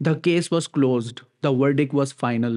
The case was closed. The verdict was final.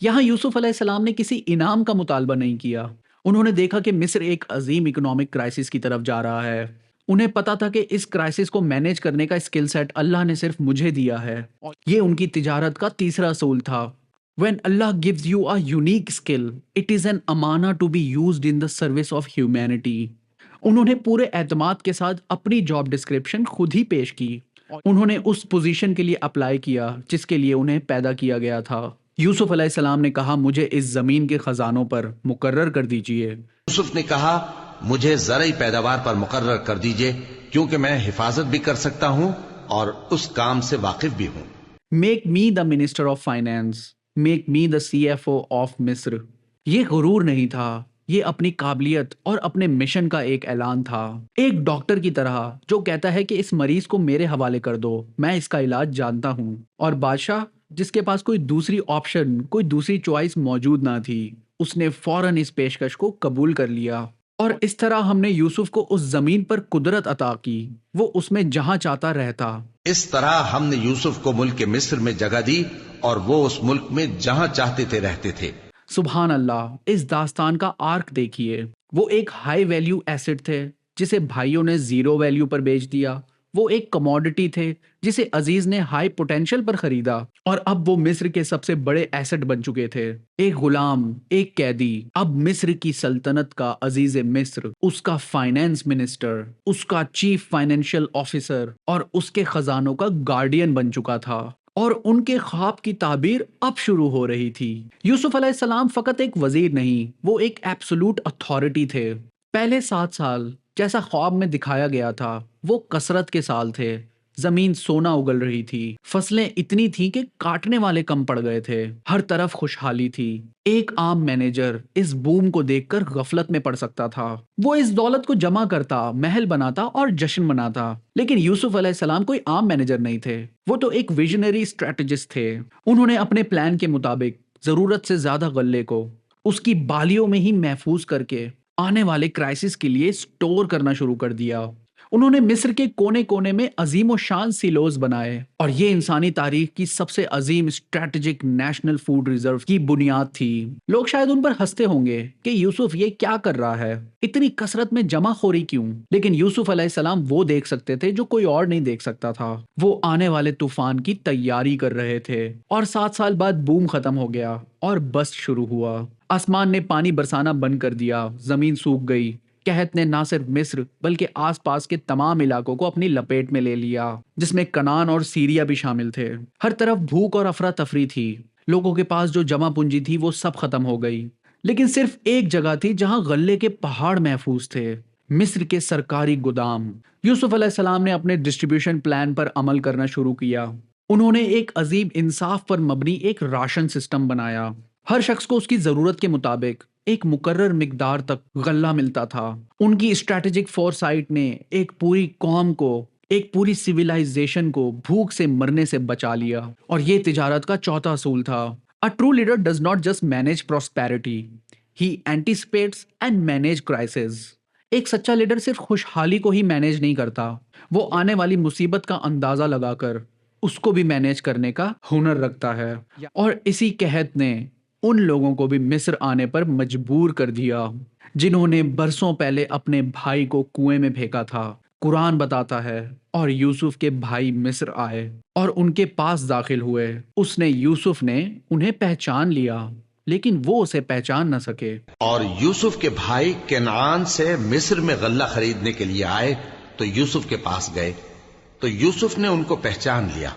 یہاں یوسف علیہ السلام نے کسی انعام کا مطالبہ نہیں کیا. انہوں نے دیکھا کہ مصر ایک عظیم اکنامک کرائسس کی طرف جا رہا ہے. انہیں پتا تھا کہ اس کرائسس کو مینیج کرنے کا اسکل سیٹ اللہ نے صرف مجھے دیا ہے. یہ ان کی تجارت کا تیسرا اصول تھا. When Allah gives you a unique skill, it is an amana to be used in the service of humanity. انہوں نے پورے اعتماد کے ساتھ اپنی جاب ڈسکرپشن خود ہی پیش کی. انہوں نے اس پوزیشن کے لیے اپلائی کیا جس کے لیے انہیں پیدا کیا گیا تھا. یوسف علیہ السلام نے کہا مجھے اس زمین کے خزانوں پر مقرر کر دیجئے. یوسف نے کہا مجھے زرعی پیداوار پر مقرر کر دیجئے کیونکہ میں حفاظت بھی کر سکتا ہوں اور اس کام سے واقف بھی ہوں. Make me the minister of finance, make me the CFO of مصر. یہ غرور نہیں تھا، یہ اپنی قابلیت اور اپنے مشن کا ایک اعلان تھا. ایک ڈاکٹر کی طرح جو کہتا ہے کہ اس مریض کو میرے حوالے کر دو، میں اس کا علاج جانتا ہوں. اور بادشاہ جس کے پاس کوئی دوسری آپشن، کوئی دوسری چوائس موجود نہ تھی، اس نے فوراً اس پیشکش کو قبول کر لیا. اور اس طرح ہم نے یوسف کو اس زمین پر قدرت عطا کی، وہ اس میں جہاں چاہتا رہتا. اس طرح ہم نے یوسف کو ملک مصر میں جگہ دی اور وہ اس ملک میں جہاں چاہتے تھے رہتے تھے. سبحان اللہ. اس داستان کا آرک دیکھیے. وہ ایک ہائی ویلیو ایسٹ تھے جسے بھائیوں نے زیرو ویلیو پر بیچ دیا. وہ ایک کموڈٹی تھے جسے عزیز نے ہائی پوٹینشل پر خریدا، اور اب وہ مصر کے سب سے بڑے ایسٹ بن چکے تھے. ایک غلام، ایک قیدی، اب مصر کی سلطنت کا عزیز مصر، اس کا فائنانس منسٹر، اس کا چیف فائنینشیل آفیسر اور اس کے خزانوں کا گارڈین بن چکا تھا. اور ان کے خواب کی تعبیر اب شروع ہو رہی تھی. یوسف علیہ السلام فقط ایک وزیر نہیں، وہ ایک ایبسولوٹ اتھارٹی تھے. پہلے 7 سال جیسا خواب میں دکھایا گیا تھا وہ کثرت کے سال تھے. زمین سونا اگل رہی تھی، فصلیں اتنی تھیں کہ کاٹنے والے کم پڑ گئے تھے. ہر طرف خوشحالی تھی. ایک عام مینیجر اس بوم کو دیکھ کر غفلت میں پڑ سکتا تھا. وہ اس دولت کو جمع کرتا، محل بناتا اور جشن مناتا. لیکن یوسف علیہ السلام کوئی عام مینیجر نہیں تھے، وہ تو ایک ویژنری اسٹریٹجسٹ تھے. انہوں نے اپنے پلان کے مطابق ضرورت سے زیادہ غلے کو اس کی بالیوں میں ہی محفوظ کر کے آنے والے کرائسس کے لیے سٹور کرنا شروع کر دیا. انہوں نے مصر کے کونے کونے میں عظیم و شان سیلوز بنائے، اور یہ انسانی تاریخ کی سب سے عظیم اسٹریٹجک نیشنل فوڈ ریزرو کی بنیاد تھی. لوگ شاید ان پر ہنستے ہوں گے کہ یوسف یہ کیا کر رہا ہے، اتنی کثرت میں جمع خوری کیوں؟ لیکن یوسف علیہ السلام وہ دیکھ سکتے تھے جو کوئی اور نہیں دیکھ سکتا تھا. وہ آنے والے طوفان کی تیاری کر رہے تھے. اور 7 سال بعد بوم ختم ہو گیا اور بس شروع ہوا. آسمان نے پانی برسانا بند کر دیا، زمین سوکھ گئی. قحط نے نہ صرف مصر بلکہ آس پاس کے تمام علاقوں کو اپنی لپیٹ میں لے لیا، جس میں کنعان اور سیریا بھی شامل تھے. ہر طرف بھوک اور افراتفری تھی. لوگوں کے پاس جو جمع پونجی تھی وہ سب ختم ہو گئی. لیکن صرف ایک جگہ تھی جہاں غلے کے پہاڑ محفوظ تھے، مصر کے سرکاری گودام. یوسف علیہ السلام نے اپنے ڈسٹریبیوشن پلان پر عمل کرنا شروع کیا. انہوں نے ایک عظیم انصاف پر مبنی ایک راشن سسٹم بنایا. ہر شخص کو اس کی ضرورت کے مطابق ایک مقرر مقدار تک غلہ ملتا تھا. ان کی اسٹریٹجک فورسائٹ نے ایک پوری قوم کو، ایک پوری سویلائزیشن کو بھوک سے مرنے سے بچا لیا. اور یہ تجارت کا چوتھا اصول تھا. A true leader does not just manage prosperity, he anticipates and manage crisis. ایک سچا لیڈر صرف خوشحالی کو ہی مینیج نہیں کرتا، وہ آنے والی مصیبت کا اندازہ لگا کر اس کو بھی مینیج کرنے کا ہنر رکھتا ہے. اور اسی قحط نے ان لوگوں کو بھی مصر آنے پر مجبور کر دیا جنہوں نے برسوں پہلے اپنے بھائی کو کنویں میں پھینکا تھا. قرآن بتاتا ہے اور یوسف کے بھائی مصر آئے اور ان کے پاس داخل ہوئے. اس نے یوسف نے انہیں پہچان لیا لیکن وہ اسے پہچان نہ سکے. اور یوسف کے بھائی کنعان سے مصر میں غلہ خریدنے کے لیے آئے تو یوسف کے پاس گئے تو یوسف نے ان کو پہچان لیا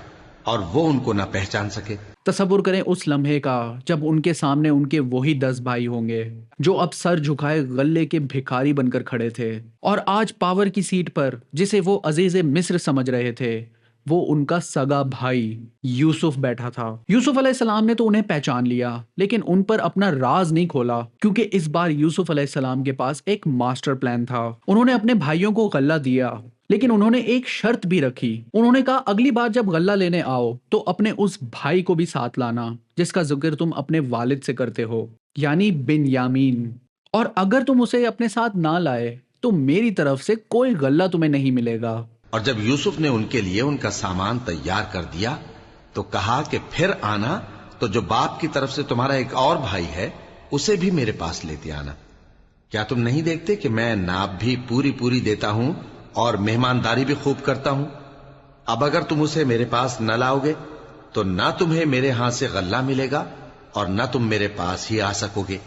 اور وہ ان کو نہ پہچان سکے. تصور کریں اس لمحے کا جب ان کے سامنے ان کے وہی 10 بھائی ہوں گے جو اب سر جھکائے غلے کے بھکاری بن کر کھڑے تھے، اور آج پاور کی سیٹ پر جسے وہ عزیز مصر سمجھ رہے تھے وہ ان کا سگا بھائی یوسف بیٹھا تھا. یوسف علیہ السلام نے تو انہیں پہچان لیا لیکن ان پر اپنا راز نہیں کھولا، کیونکہ اس بار یوسف علیہ السلام کے پاس ایک ماسٹر پلان تھا. انہوں نے اپنے بھائیوں کو غلہ دیا لیکن انہوں نے ایک شرط بھی رکھی. انہوں نے کہا اگلی بار جب غلہ لینے آؤ تو اپنے اس بھائی کو بھی ساتھ لانا جس کا ذکر تم اپنے والد سے کرتے ہو، یعنی بنیامین. اور اگر تم اسے اپنے ساتھ نہ لائے تو میری طرف سے کوئی غلہ تمہیں نہیں ملے گا. اور جب یوسف نے ان کے لیے ان کا سامان تیار کر دیا تو کہا کہ پھر آنا تو جو باپ کی طرف سے تمہارا ایک اور بھائی ہے اسے بھی میرے پاس لیتے آنا۔ کیا تم نہیں دیکھتے کہ میں ناب بھی پوری پوری دیتا ہوں اور مہمانداری بھی خوب کرتا ہوں؟ اب اگر تم اسے میرے پاس نہ لاؤ گے تو نہ تمہیں میرے ہاں سے غلہ ملے گا اور نہ تم میرے پاس ہی آ سکو گے۔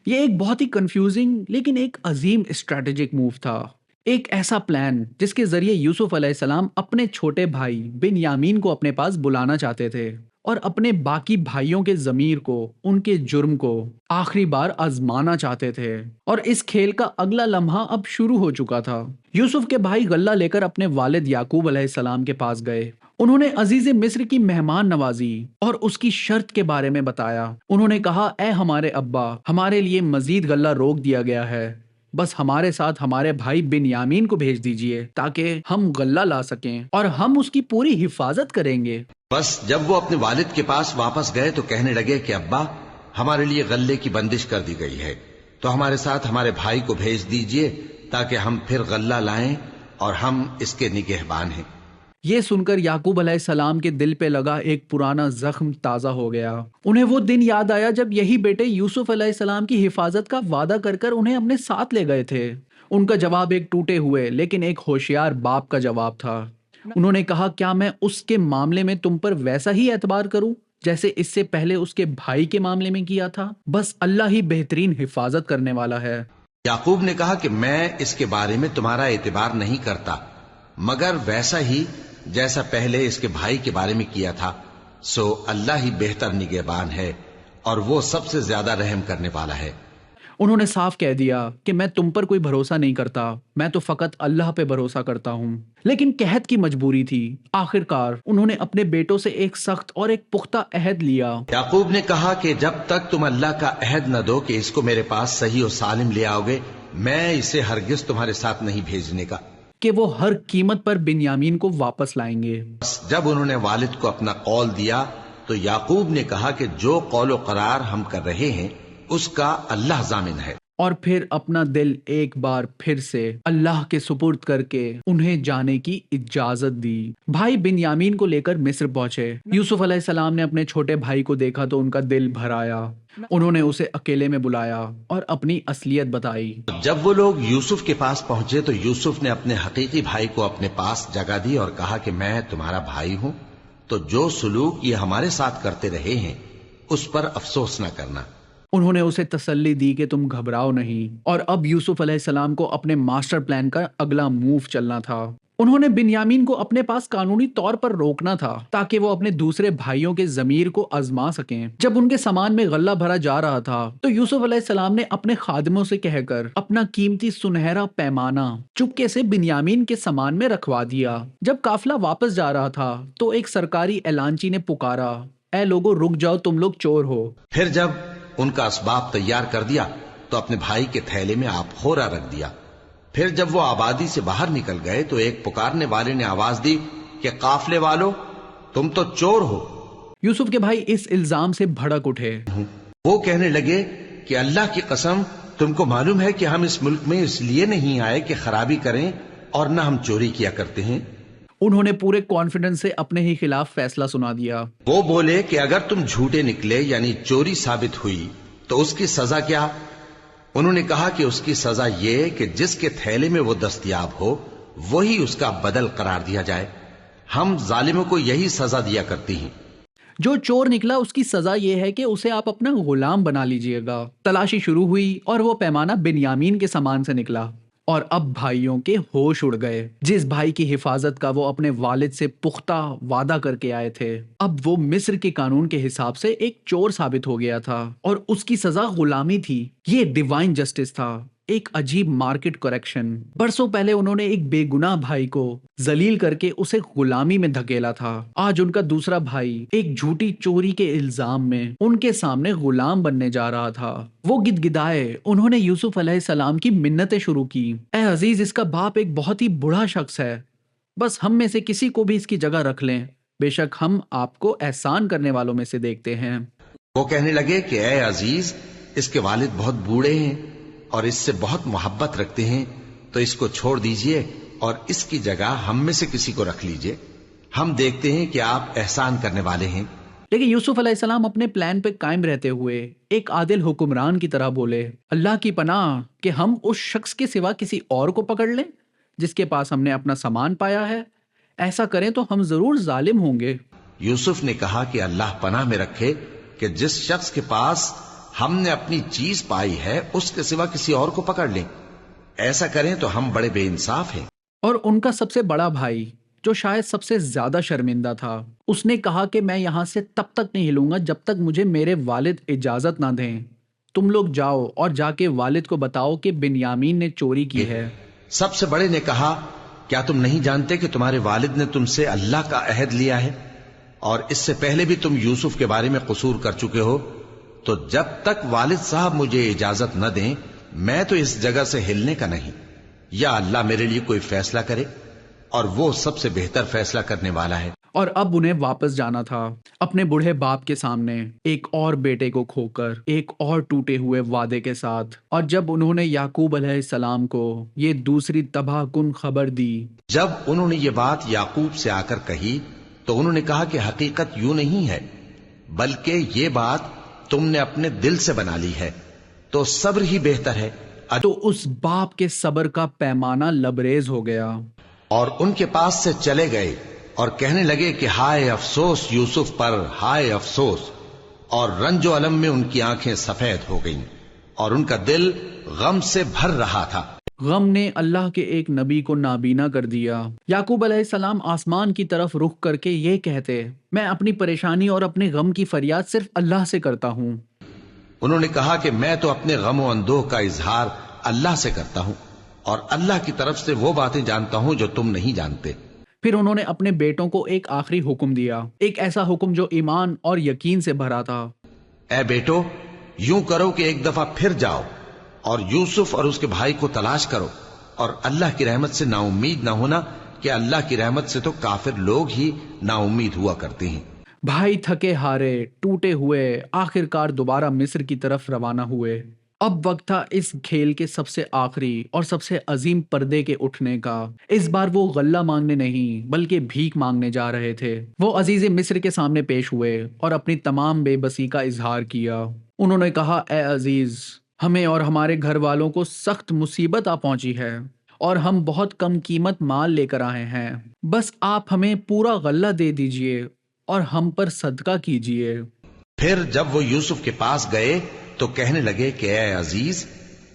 یہ ایک بہت ہی کنفیوزنگ لیکن ایک عظیم اسٹریٹجک موو تھا، ایک ایسا پلان جس کے ذریعے یوسف علیہ السلام اپنے چھوٹے بھائی بنیامین کو اپنے پاس بلانا چاہتے تھے اور اپنے باقی بھائیوں کے ضمیر کو، ان کے جرم کو آخری بار آزمانا چاہتے تھے۔ اور اس کھیل کا اگلا لمحہ اب شروع ہو چکا تھا۔ یوسف کے بھائی غلہ لے کر اپنے والد یعقوب علیہ السلام کے پاس گئے۔ انہوں نے عزیز مصر کی مہمان نوازی اور اس کی شرط کے بارے میں بتایا۔ انہوں نے کہا، اے ہمارے ابا، ہمارے لیے مزید غلہ روک دیا گیا ہے، بس ہمارے ساتھ ہمارے بھائی بنیامین کو بھیج دیجئے تاکہ ہم غلہ لا سکیں اور ہم اس کی پوری حفاظت کریں گے۔ بس جب وہ اپنے والد کے پاس واپس گئے تو کہنے لگے کہ ابا، ہمارے لیے غلے کی بندش کر دی گئی ہے، تو ہمارے ساتھ ہمارے بھائی کو بھیج دیجئے تاکہ ہم پھر غلہ لائیں اور ہم اس کے نگہبان ہیں۔ یہ سن کر یعقوب علیہ السلام کے دل پہ لگا ایک پرانا زخم تازہ ہو گیا۔ انہیں وہ دن یاد آیا جب یہی بیٹے یوسف علیہ السلام کی حفاظت کا وعدہ کر کر انہیں اپنے ساتھ لے گئے تھے۔ ان کا جواب ایک ٹوٹے ہوئے لیکن ایک ہوشیار باپ کا جواب تھا۔ انہوں نے کہا، کیا میں اس کے معاملے میں تم پر ویسا ہی اعتبار کروں جیسے اس سے پہلے اس کے بھائی کے معاملے میں کیا تھا؟ بس اللہ ہی بہترین حفاظت کرنے والا ہے۔ یعقوب نے کہا کہ میں اس کے بارے میں تمہارا اعتبار نہیں کرتا، مگر ویسا ہی جیسا پہلے اس کے بھائی کے بارے میں کیا تھا، سو اللہ ہی بہتر نگہبان ہے اور وہ سب سے زیادہ رحم کرنے والا ہے۔ انہوں نے صاف کہہ دیا کہ میں تم پر کوئی بھروسہ نہیں کرتا، میں تو فقط اللہ پہ بھروسہ کرتا ہوں۔ لیکن قحط کی مجبوری تھی۔ آخرکار انہوں نے اپنے بیٹوں سے ایک سخت اور ایک پختہ عہد لیا۔ یعقوب نے کہا کہ جب تک تم اللہ کا عہد نہ دو کہ اس کو میرے پاس صحیح و سالم لے آؤ گے، میں اسے ہرگز تمہارے ساتھ نہیں بھیجنے کا، کہ وہ ہر قیمت پر بنیامین کو واپس لائیں گے۔ جب انہوں نے والد کو اپنا قول دیا تو یعقوب نے کہا کہ جو قول و قرار ہم کر رہے ہیں اس کا اللہ ضامن ہے۔ اور پھر اپنا دل ایک بار پھر سے اللہ کے سپرد کر کے انہیں جانے کی اجازت دی۔ بھائی بنیامین کو لے کر مصر پہنچے۔ یوسف علیہ السلام نے اپنے چھوٹے بھائی کو دیکھا تو ان کا دل بھر آیا۔ انہوں نے اسے اکیلے میں بلایا اور اپنی اصلیت بتائی۔ جب وہ لوگ یوسف کے پاس پہنچے تو یوسف نے اپنے حقیقی بھائی کو اپنے پاس جگہ دی اور کہا کہ میں تمہارا بھائی ہوں، تو جو سلوک یہ ہمارے ساتھ کرتے رہے ہیں اس پر افسوس نہ کرنا۔ انہوں نے اسے تسلی دی کہ تم گھبراؤ نہیں، اور اب یوسف علیہ السلام کو اپنے ماسٹر پلان کا اگلا موو چلنا تھا۔ انہوں نے بنیامین کو اپنے پاس قانونی طور پر روکنا تھا تاکہ وہ اپنے دوسرے بھائیوں کے ضمیر کو آزما سکیں۔ جب ان کے سامان میں غلہ بھرا جا رہا تھا تو یوسف علیہ السلام نے اپنے خادموں سے کہہ کر اپنا قیمتی سنہرا پیمانہ چپکے سے بنیامین کے سامان میں رکھوا دیا۔ جب قافلہ واپس جا رہا تھا تو ایک سرکاری اعلانچی نے پکارا، اے لوگو رک جاؤ، تم لوگ چور ہو۔ پھر جب ان کا اسباب تیار کر دیا تو اپنے بھائی کے تھیلے میں آپ خورا رکھ دیا۔ پھر جب وہ آبادی سے باہر نکل گئے تو ایک پکارنے والے نے آواز دی کہ قافلے والو، تم تو چور ہو۔ یوسف کے بھائی اس الزام سے بھڑک اٹھے۔ وہ کہنے لگے کہ اللہ کی قسم، تم کو معلوم ہے کہ ہم اس ملک میں اس لیے نہیں آئے کہ خرابی کریں اور نہ ہم چوری کیا کرتے ہیں۔ انہوں نے پورے کانفیڈنس سے اپنے ہی خلاف فیصلہ سنا دیا۔ وہ بولے کہ اگر تم جھوٹے نکلے یعنی چوری ثابت ہوئی تو اس کی سزا کیا؟ انہوں نے کہا کہ اس کی سزا یہ کہ جس کے تھیلے میں وہ دستیاب ہو وہی اس کا بدل قرار دیا جائے۔ ہم ظالموں کو یہی سزا دیا کرتی ہیں۔ جو چور نکلا اس کی سزا یہ ہے کہ اسے آپ اپنا غلام بنا لیجئے گا۔ تلاشی شروع ہوئی اور وہ پیمانہ بنیامین کے سامان سے نکلا، اور اب بھائیوں کے ہوش اڑ گئے۔ جس بھائی کی حفاظت کا وہ اپنے والد سے پختہ وعدہ کر کے آئے تھے، اب وہ مصر کے قانون کے حساب سے ایک چور ثابت ہو گیا تھا اور اس کی سزا غلامی تھی۔ یہ ڈیوائن جسٹس تھا، ایک عجیب مارکیٹ کریکشن۔ برسوں پہلے انہوں نے ایک بے گناہ بھائی کو ذلیل کر کے اسے غلامی میں دھکیلا تھا۔ آج ان کا دوسرا بھائی ایک جھوٹی چوری کے الزام میں ان کے سامنے غلام بننے جا رہا تھا۔ وہ گدگدائے۔ انہوں نے یوسف علیہ السلام کی منتیں شروع کی، اے عزیز، اس کا باپ ایک بہت ہی بڑا شخص ہے، بس ہم میں سے کسی کو بھی اس کی جگہ رکھ لیں، بے شک ہم آپ کو احسان کرنے والوں میں سے دیکھتے ہیں۔ وہ کہنے لگے کہ اے عزیز، اس کے والد بہت بوڑھے ہیں اور اس سے بہت محبت رکھتے ہیں، تو اس کو چھوڑ دیجئے اور اس کی جگہ ہم میں سے کسی کو رکھ لیجئے، ہم دیکھتے ہیں کہ آپ احسان کرنے والے ہیں۔ لیکن یوسف علیہ السلام اپنے پلان پہ قائم رہتے ہوئے ایک عادل حکمران کی طرح بولے، اللہ کی پناہ کہ ہم اس شخص کے سوا کسی اور کو پکڑ لیں جس کے پاس ہم نے اپنا سامان پایا ہے، ایسا کریں تو ہم ضرور ظالم ہوں گے۔ یوسف نے کہا کہ اللہ پناہ میں رکھے کہ جس شخص کے پاس ہم نے اپنی چیز پائی ہے اس کے سوا کسی اور کو پکڑ لیں، ایسا کریں تو ہم بڑے بے انصاف ہیں۔ اور ان کا سب سے بڑا بھائی جو شاید سب سے زیادہ شرمندہ تھا، اس نے کہا کہ میں یہاں سے تب تک نہیں ہلوں گا جب تک مجھے میرے والد اجازت نہ دیں۔ تم لوگ جاؤ اور جا کے والد کو بتاؤ کہ بنیامین نے چوری کی ہے۔ سب سے بڑے نے کہا، کیا تم نہیں جانتے کہ تمہارے والد نے تم سے اللہ کا عہد لیا ہے اور اس سے پہلے بھی تم یوسف کے بارے میں قصور کر چکے ہو؟ تو جب تک والد صاحب مجھے اجازت نہ دیں میں تو اس جگہ سے ہلنے کا نہیں، یا اللہ میرے لیے کوئی فیصلہ کرے اور وہ سب سے بہتر فیصلہ کرنے والا ہے۔ اور اب انہیں واپس جانا تھا اپنے بوڑھے باپ کے سامنے، ایک اور بیٹے کو کھو کر، ایک اور ٹوٹے ہوئے وعدے کے ساتھ۔ اور جب انہوں نے یعقوب علیہ السلام کو یہ دوسری تباہ کن خبر دی، جب انہوں نے یہ بات یعقوب سے آ کر کہی تو انہوں نے کہا کہ حقیقت یوں نہیں ہے، بلکہ یہ بات تم نے اپنے دل سے بنا لی ہے، تو صبر ہی بہتر ہے۔ تو اس باپ کے صبر کا پیمانہ لبریز ہو گیا۔ اور ان کے پاس سے چلے گئے اور کہنے لگے کہ ہائے افسوس یوسف پر، ہائے افسوس، اور رنج و الم میں ان کی آنکھیں سفید ہو گئیں اور ان کا دل غم سے بھر رہا تھا۔ غم نے اللہ کے ایک نبی کو نابینا کر دیا۔ یعقوب علیہ السلام آسمان کی طرف رخ کر کے یہ کہتے، میں اپنی پریشانی اور اپنے غم کی فریاد صرف اللہ سے کرتا ہوں۔ انہوں نے کہا کہ میں تو اپنے غم و اندوہ کا اظہار اللہ سے کرتا ہوں اور اللہ کی طرف سے وہ باتیں جانتا ہوں جو تم نہیں جانتے۔ پھر انہوں نے اپنے بیٹوں کو ایک آخری حکم دیا، ایک ایسا حکم جو ایمان اور یقین سے بھرا تھا۔ اے بیٹو، یوں کرو کہ ایک دفعہ پھر جاؤ اور یوسف اور اس کے بھائی کو تلاش کرو، اور اللہ کی رحمت سے نا امید نہ ہونا کہ اللہ کی رحمت سے تو کافر لوگ ہی نا امید ہوا کرتے ہیں۔ بھائی تھکے ہارے ٹوٹے ہوئے آخر کار دوبارہ مصر کی طرف روانہ ہوئے۔ اب وقت تھا اس کھیل کے سب سے آخری اور سب سے عظیم پردے کے اٹھنے کا۔ اس بار وہ غلہ مانگنے نہیں بلکہ بھیک مانگنے جا رہے تھے۔ وہ عزیز مصر کے سامنے پیش ہوئے اور اپنی تمام بے بسی کا اظہار کیا۔ انہوں نے کہا، اے عزیز، ہمیں اور ہمارے گھر والوں کو سخت مصیبت آ پہنچی ہے اور ہم بہت کم قیمت مال لے کر آئے ہیں۔ بس آپ ہمیں پورا غلہ دے دیجئے اور ہم پر صدقہ کیجئے۔ پھر جب وہ یوسف کے پاس گئے تو کہنے لگے کہ اے عزیز،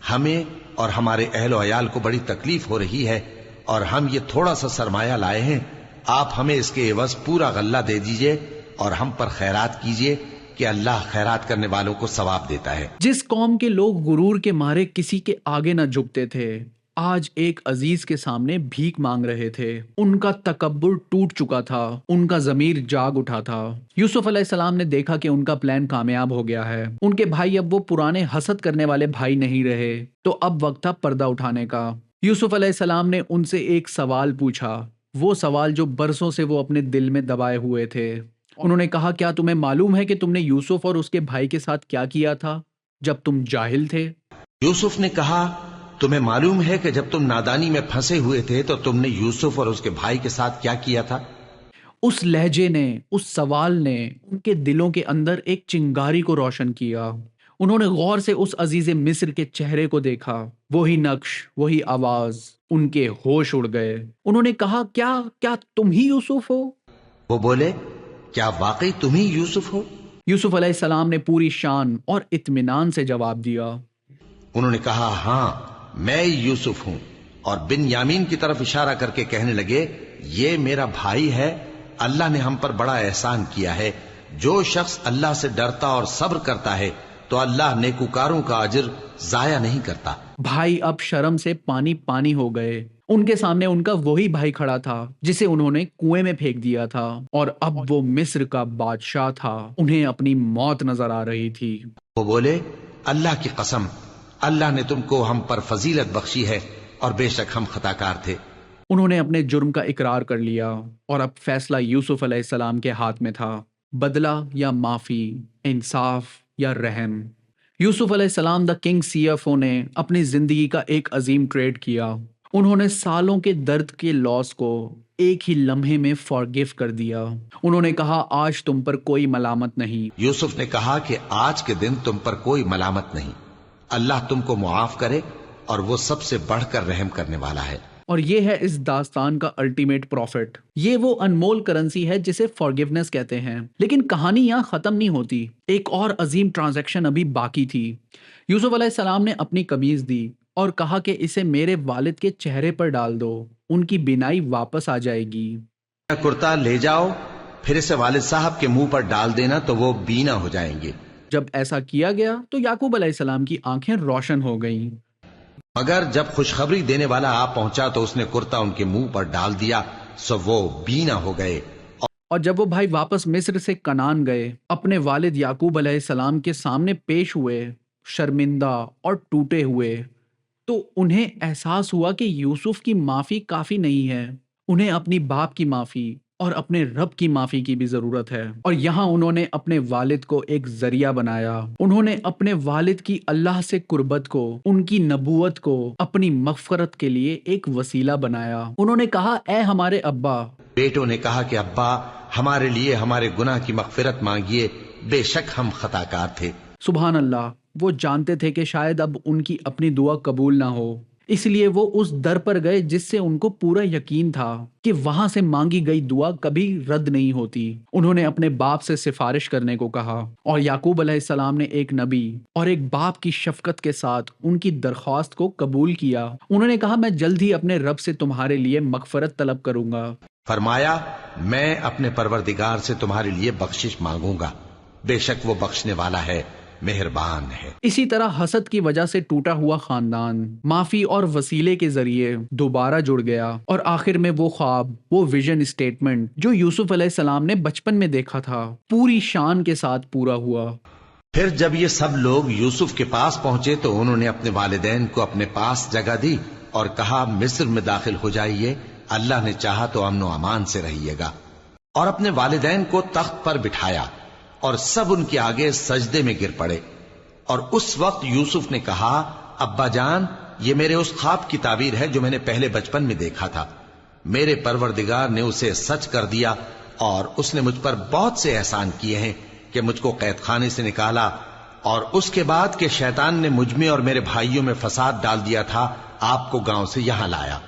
ہمیں اور ہمارے اہل و عیال کو بڑی تکلیف ہو رہی ہے اور ہم یہ تھوڑا سا سرمایہ لائے ہیں، آپ ہمیں اس کے عوض پورا غلہ دے دیجئے اور ہم پر خیرات کیجئے کہ اللہ خیرات کرنے والوں کو ثواب دیتا ہے۔ جس قوم کے لوگ غرور کے مارے کسی کے آگے نہ جھکتے تھے، آج ایک عزیز کے سامنے بھیک مانگ رہے تھے۔ ان کا تکبر ٹوٹ چکا تھا، ان کا ضمیر جاگ اٹھا تھا۔ یوسف علیہ السلام نے دیکھا کہ ان کا پلان کامیاب ہو گیا ہے۔ ان کے بھائی اب وہ پرانے حسد کرنے والے بھائی نہیں رہے، تو اب وقت تھا پردہ اٹھانے کا۔ یوسف علیہ السلام نے ان سے ایک سوال پوچھا، وہ سوال جو برسوں سے وہ اپنے دل میں دبائے ہوئے تھے۔ انہوں نے کہا، کیا تمہیں معلوم ہے کہ تم نے یوسف اور اس کے بھائی کے ساتھ کیا کیا تھا جب تم جاہل تھے؟ یوسف نے کہا، تمہیں معلوم ہے کہ جب تم نادانی میں پھنسے ہوئے تھے تو تم نے یوسف اور اس کے بھائی کے ساتھ کیا کیا تھا؟ اس لہجے نے، اس سوال نے ان کے دلوں کے اندر ایک چنگاری کو روشن کیا۔ انہوں نے غور سے اس عزیز مصر کے چہرے کو دیکھا، وہی نقش، وہی آواز، ان کے ہوش اڑ گئے۔ انہوں نے کہا، کیا تم ہی یوسف ہو؟ وہ بولے، کیا واقعی تم ہی یوسف ہو؟ یوسف علیہ السلام نے پوری شان اور اطمینان سے جواب دیا۔ انہوں نے کہا، ہاں میں یوسف ہوں، اور بنیامین کی طرف اشارہ کر کے کہنے لگے، یہ میرا بھائی ہے، اللہ نے ہم پر بڑا احسان کیا ہے۔ جو شخص اللہ سے ڈرتا اور صبر کرتا ہے تو اللہ نیکوکاروں کا اجر ضائع نہیں کرتا۔ بھائی اب شرم سے پانی پانی ہو گئے۔ ان کے سامنے ان کا وہی بھائی کھڑا تھا جسے انہوں نے کنویں میں پھینک دیا تھا، اور اب وہ مصر کا بادشاہ تھا۔ انہیں اپنی موت نظر آ رہی تھی۔ وہ بولے، اللہ کی قسم، اللہ نے تم کو ہم پر فضیلت بخشی ہے اور بے شک ہم خطا کار تھے۔ انہوں نے اپنے جرم کا اقرار کر لیا، اور اب فیصلہ یوسف علیہ السلام کے ہاتھ میں تھا، بدلہ یا معافی، انصاف یا رحم۔ یوسف علیہ السلام دا کنگ CFO نے اپنی زندگی کا ایک عظیم ٹریڈ کیا۔ انہوں نے سالوں کے درد کے لاس کو ایک ہی لمحے میں فارگیو کر دیا۔ انہوں نے کہا آج تم پر کوئی ملامت نہیں۔ یوسف نے کہا کہ آج کے دن تم پر کوئی ملامت نہیں، اللہ تم کو معاف کرے اور وہ سب سے بڑھ کر رحم کرنے والا ہے۔ اور یہ ہے اس داستان کا الٹیمیٹ پروفٹ۔ یہ وہ انمول کرنسی ہے جسے فارگیونیس کہتے ہیں۔ لیکن کہانی یہاں ختم نہیں ہوتی، ایک اور عظیم ٹرانزیکشن ابھی باقی تھی۔ یوسف علیہ السلام نے اپنی قمیض دی اور کہا کہ اسے میرے والد کے چہرے پر ڈال دو، ان کی بینائی واپس آ جائے گی۔ کرتا لے جاؤ، پھر اسے والد صاحب کے منہ پر ڈال دینا تو وہ بینا ہو جائیں گے۔ جب ایسا کیا گیا تو یعقوب علیہ السلام کی آنکھیں روشن ہو گئیں۔ مگر جب خوشخبری دینے والا آ پہنچا تو اس نے کرتا ان کے منہ پر ڈال دیا، سو وہ بینا ہو گئے۔ اور جب وہ بھائی واپس مصر سے کنعان گئے، اپنے والد یعقوب علیہ السلام کے سامنے پیش ہوئے، شرمندہ اور ٹوٹے ہوئے، تو انہیں احساس ہوا کہ یوسف کی معافی کافی نہیں ہے، انہیں اپنی باپ کی معافی اور اپنے رب کی معافی کی بھی ضرورت ہے۔ اور یہاں انہوں نے اپنے والد کو ایک ذریعہ بنایا، انہوں نے اپنے والد کی اللہ سے قربت کو، ان کی نبوت کو اپنی مغفرت کے لیے ایک وسیلہ بنایا۔ انہوں نے کہا اے ہمارے ابا۔ بیٹوں نے کہا کہ ابا ہمارے لیے ہمارے گناہ کی مغفرت مانگیے، بے شک ہم خطا کار تھے۔ سبحان اللہ، وہ جانتے تھے کہ شاید اب ان کی اپنی دعا قبول نہ ہو، اس لیے وہ اس در پر گئے جس سے ان کو پورا یقین تھا کہ وہاں سے مانگی گئی دعا کبھی رد نہیں ہوتی۔ انہوں نے اپنے باپ سے سفارش کرنے کو کہا، اور یعقوب علیہ السلام نے ایک نبی اور ایک باپ کی شفقت کے ساتھ ان کی درخواست کو قبول کیا۔ انہوں نے کہا میں جلد ہی اپنے رب سے تمہارے لیے مغفرت طلب کروں گا۔ فرمایا میں اپنے پروردگار سے تمہارے لیے بخشش مانگوں گا، بے شک وہ بخشنے والا ہے، مہربان ہے۔ اسی طرح حسد کی وجہ سے ٹوٹا ہوا خاندان معافی اور وسیلے کے ذریعے دوبارہ جڑ گیا، اور آخر میں وہ خواب، وہ ویژن اسٹیٹمنٹ جو یوسف علیہ السلام نے بچپن میں دیکھا تھا، پوری شان کے ساتھ پورا ہوا۔ پھر جب یہ سب لوگ یوسف کے پاس پہنچے تو انہوں نے اپنے والدین کو اپنے پاس جگہ دی اور کہا مصر میں داخل ہو جائیے، اللہ نے چاہا تو امن و امان سے رہیے گا۔ اور اپنے والدین کو تخت پر بٹھایا اور سب ان کے آگے سجدے میں گر پڑے۔ اور اس وقت یوسف نے کہا ابا جان، یہ میرے اس خواب کی تعبیر ہے جو میں نے پہلے بچپن میں دیکھا تھا، میرے پروردگار نے اسے سچ کر دیا اور اس نے مجھ پر بہت سے احسان کیے ہیں کہ مجھ کو قید خانے سے نکالا، اور اس کے بعد کہ شیطان نے مجھ میں اور میرے بھائیوں میں فساد ڈال دیا تھا، آپ کو گاؤں سے یہاں لایا۔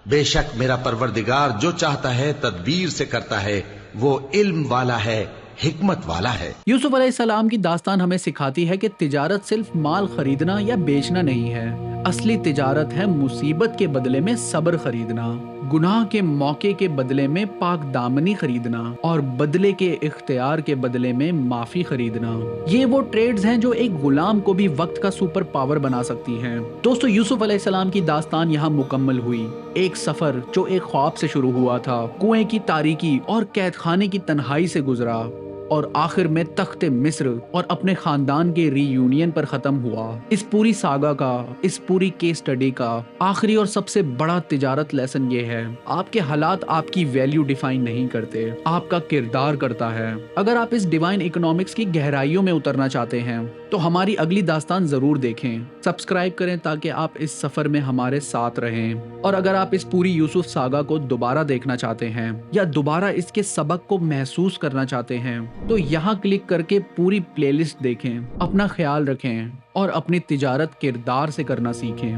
بے شک میرا پروردگار جو چاہتا ہے تدبیر سے کرتا ہے، وہ علم والا ہے، حکمت والا ہے۔ یوسف علیہ السلام کی داستان ہمیں سکھاتی ہے کہ تجارت صرف مال خریدنا یا بیچنا نہیں ہے، اصلی تجارت ہے مصیبت کے بدلے میں صبر خریدنا، گناہ کے موقع کے بدلے میں پاک دامنی خریدنا، اور بدلے کے اختیار کے بدلے میں معافی خریدنا۔ یہ وہ ٹریڈز ہیں جو ایک غلام کو بھی وقت کا سپر پاور بنا سکتی ہیں۔ دوستو، یوسف علیہ السلام کی داستان یہاں مکمل ہوئی، ایک سفر جو ایک خواب سے شروع ہوا تھا، کنویں کی تاریکی اور قید خانے کی تنہائی سے گزرا، اور آخر میں تخت مصر اور اپنے خاندان کے ری یونین پر ختم ہوا۔ اس پوری ساگا کا، اس پوری کیس سٹڈی کا آخری اور سب سے بڑا تجارت لیسن یہ ہے، آپ کے حالات آپ کی ویلیو ڈیفائن نہیں کرتے، آپ کا کردار کرتا ہے۔ اگر آپ اس ڈیوائن اکنامکس کی گہرائیوں میں اترنا چاہتے ہیں تو ہماری اگلی داستان ضرور دیکھیں، سبسکرائب کریں تاکہ آپ اس سفر میں ہمارے ساتھ رہیں۔ اور اگر آپ اس پوری یوسف ساگا کو دوبارہ دیکھنا چاہتے ہیں یا دوبارہ اس کے سبق کو محسوس کرنا چاہتے ہیں تو یہاں کلک کر کے پوری پلے لسٹ دیکھیں۔ اپنا خیال رکھیں اور اپنی تجارت کردار سے کرنا سیکھیں۔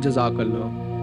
جزاک اللہ۔